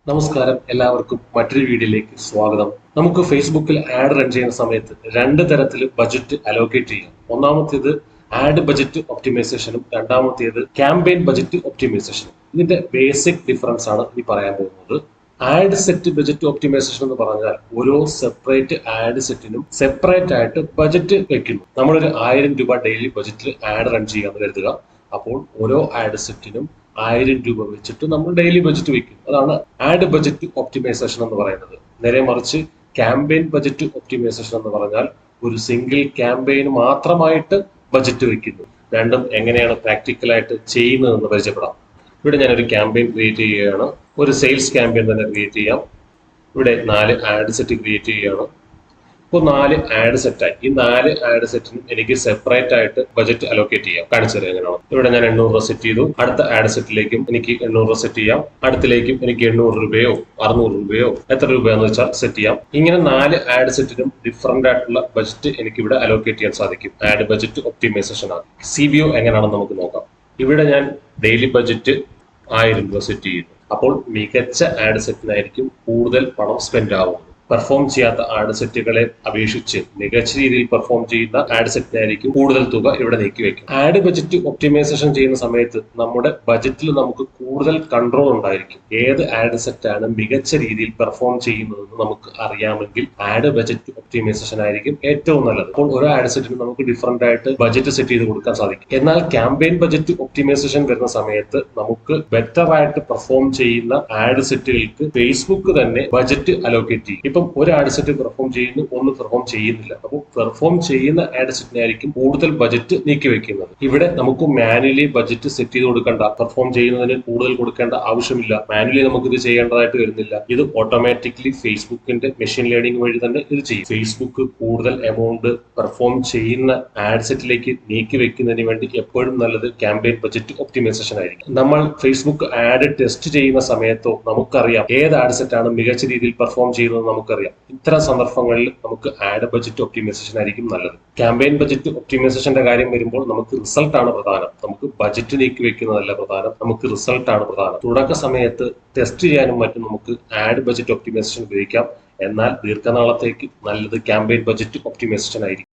നമസ്കാരം, എല്ലാവർക്കും മറ്റൊരു വീഡിയോയിലേക്ക് സ്വാഗതം. നമുക്ക് ഫേസ്ബുക്കിൽ ആഡ് റൺ ചെയ്യുന്ന സമയത്ത് രണ്ട് തരത്തിൽ ബജറ്റ് അലോക്കേറ്റ് ചെയ്യാം. ഒന്നാമത്തേത് ആഡ് ബജറ്റ് ഒപ്റ്റിമൈസേഷനും രണ്ടാമത്തേത് ക്യാമ്പയിൻ ബജറ്റ് ഒപ്റ്റിമൈസേഷനും. ഇതിന്റെ ബേസിക് ഡിഫറൻസ് ആണ് ഇനി പറയാൻ പോകുന്നത്. ആഡ് സെറ്റ് ബജറ്റ് ഒപ്റ്റിമൈസേഷൻ എന്ന് പറഞ്ഞാൽ ഓരോ സെപ്പറേറ്റ് ആഡ് സെറ്റിനും സെപ്പറേറ്റ് ആയിട്ട് ബജറ്റ് വെക്കുന്നു. നമ്മളൊരു 1000 രൂപ ഡെയിലി ബജറ്റിൽ ആഡ് റൺ ചെയ്യാന്ന് കരുതുക. അപ്പോൾ ഓരോ ആഡ് സെറ്റിനും 1000 രൂപ വെച്ചിട്ട് നമ്മൾ ഡെയിലി ബജറ്റ് വെക്കും. അതാണ് ആഡ് ബജറ്റ് ഒപ്റ്റിമൈസേഷൻ എന്ന് പറയുന്നത്. നേരെ മറിച്ച് ക്യാമ്പയിൻ ബജറ്റ് ഒപ്റ്റിമൈസേഷൻ എന്ന് പറഞ്ഞാൽ ഒരു സിംഗിൾ ക്യാമ്പയിൻ മാത്രമായിട്ട് ബജറ്റ് വെക്കുന്നു. രണ്ടും എങ്ങനെയാണ് പ്രാക്ടിക്കലായിട്ട് ചെയ്യുന്നതെന്ന് പരിചയപ്പെടാം. ഇവിടെ ഞാനൊരു ക്യാമ്പയിൻ ക്രിയേറ്റ് ചെയ്യുകയാണ്. ഒരു സെയിൽസ് ക്യാമ്പയിൻ തന്നെ ക്രിയേറ്റ് ചെയ്യാം. ഇവിടെ 4 ആഡ് സെറ്റ് ക്രിയേറ്റ് ചെയ്യുകയാണ്. ഇപ്പോൾ 4 ആഡ് സെറ്റായി. ഈ 4 ആഡ് സെറ്റിനും എനിക്ക് സെപ്പറേറ്റ് ആയിട്ട് ബജറ്റ് അലോക്കേറ്റ് ചെയ്യാം. കാണിച്ചു തരാം എങ്ങനെയാണ്. ഇവിടെ ഞാൻ 800 രൂപ സെറ്റ് ചെയ്തു. അടുത്ത ആഡ് സെറ്റിലേക്കും എനിക്ക് 800 രൂപ സെറ്റ് ചെയ്യാം. അടുത്തിലേക്കും എനിക്ക് 800 രൂപയോ 600 രൂപയോ എത്ര രൂപയാണെന്ന് വെച്ചാൽ സെറ്റ് ചെയ്യാം. ഇങ്ങനെ 4 ആഡ് സെറ്റിനും ഡിഫറെന്റ് ആയിട്ടുള്ള ബജറ്റ് എനിക്ക് ഇവിടെ അലോക്കേറ്റ് ചെയ്യാൻ സാധിക്കും. ആഡ് ബജറ്റ് ഒപ്റ്റിമൈസേഷൻ ആണ്. CBO എങ്ങനെയാണെന്ന് നമുക്ക് നോക്കാം. ഇവിടെ ഞാൻ ഡെയിലി ബജറ്റ് 1000 രൂപ സെറ്റ് ചെയ്യുന്നു. അപ്പോൾ മികച്ച ആഡ് സെറ്റിനായിരിക്കും കൂടുതൽ പണം സ്പെൻഡ് ആവുന്നത്. പെർഫോം ചെയ്യാത്ത ആഡ് സെറ്റുകളെ അപേക്ഷിച്ച് മികച്ച രീതിയിൽ പെർഫോം ചെയ്യുന്ന ആഡ് സെറ്റിനായിരിക്കും കൂടുതൽ തുക ഇവിടെ നീക്കിവെക്കും. ആഡ് ബജറ്റ് ഒപ്റ്റിമൈസേഷൻ ചെയ്യുന്ന സമയത്ത് നമ്മുടെ ബജറ്റിൽ നമുക്ക് കൂടുതൽ കൺട്രോൾ ഉണ്ടായിരിക്കും. ഏത് ആഡ് സെറ്റാണ് മികച്ച രീതിയിൽ പെർഫോം ചെയ്യുന്നതെന്ന് നമുക്ക് അറിയാമെങ്കിൽ ആഡ് ബജറ്റ് ഒപ്റ്റിമൈസേഷൻ ആയിരിക്കും ഏറ്റവും നല്ലത്. അപ്പോൾ ഒരു ആഡ് സെറ്റിന് നമുക്ക് ഡിഫറെന്റ് ആയിട്ട് ബജറ്റ് സെറ്റ് ചെയ്ത് കൊടുക്കാൻ സാധിക്കും. എന്നാൽ ക്യാമ്പയിൻ ബജറ്റ് ഒപ്റ്റിമൈസേഷൻ വരുന്ന സമയത്ത് നമുക്ക് ബെറ്റർ ആയിട്ട് പെർഫോം ചെയ്യുന്ന ആഡ് സെറ്റുകൾക്ക് ഫേസ്ബുക്ക് തന്നെ ബജറ്റ് അലോക്കേറ്റ് ചെയ്യും. ഇപ്പം ഒരു ആഡ് സെറ്റ് പെർഫോം ചെയ്യുന്നു, ഒന്ന് പെർഫോം ചെയ്യുന്നില്ല. അപ്പോൾ പെർഫോം ചെയ്യുന്ന ആഡ് സെറ്റിനായിരിക്കും കൂടുതൽ ബജറ്റ് നീക്കി വെക്കുന്നത്. ഇവിടെ നമുക്ക് മാനുവലി ബജറ്റ് സെറ്റ് ചെയ്ത് കൊടുക്കേണ്ട, പെർഫോം ചെയ്യുന്നതിന് കൂടുതൽ കൊടുക്കേണ്ട ആവശ്യമില്ല. മാനുവലി നമുക്ക് ഇത് ചെയ്യേണ്ടതായിട്ട് വരുന്നില്ല. ഇത് ഓട്ടോമാറ്റിക്കലി ഫേസ്ബുക്കിന്റെ മെഷീൻ ലേണിംഗ് വഴി തന്നെ ഇത് ചെയ്യും. ഫേസ്ബുക്ക് കൂടുതൽ എമൗണ്ട് പെർഫോം ചെയ്യുന്ന ആഡ് സെറ്റിലേക്ക് നീക്കി വെക്കുന്നതിന് വേണ്ടി എപ്പോഴും നല്ലത് ക്യാമ്പയിൻ ബജറ്റ് ഒപ്റ്റിമൈസേഷൻ ആയിരിക്കും. നമ്മൾ ഫേസ്ബുക്ക് ആഡ് ടെസ്റ്റ് ചെയ്യുന്ന സമയത്തോ നമുക്കറിയാം ഏത് ആഡ് സെറ്റാണ് മികച്ച രീതിയിൽ പെർഫോം ചെയ്യുന്നത് നമുക്കറിയാം. ഇത്തരം സന്ദർഭങ്ങളിൽ നമുക്ക് ആഡ് ബജറ്റ് ഒപ്റ്റിമൈസേഷൻ ആയിരിക്കും നല്ലത്. ക്യാമ്പയിൻ ബജറ്റ് ഒപ്റ്റിമൈസേഷന്റെ കാര്യം വരുമ്പോൾ നമുക്ക് റിസൾട്ട് ആണ് പ്രധാനം. നമുക്ക് ബജറ്റ് നീക്കി വെക്കുന്നതല്ല പ്രധാനം, നമുക്ക് റിസൾട്ട് ആണ് പ്രധാനം. തുടക്ക സമയത്ത് ടെസ്റ്റ് ചെയ്യാനും മറ്റും നമുക്ക് ആഡ് ബജറ്റ് ഒപ്റ്റിമൈസേഷൻ ഉപയോഗിക്കാം. എന്നാൽ ദീർഘനാളത്തേക്ക് നല്ലത് ക്യാമ്പയിൻ ബജറ്റ് ഒപ്റ്റിമൈസേഷൻ ആയിരിക്കും.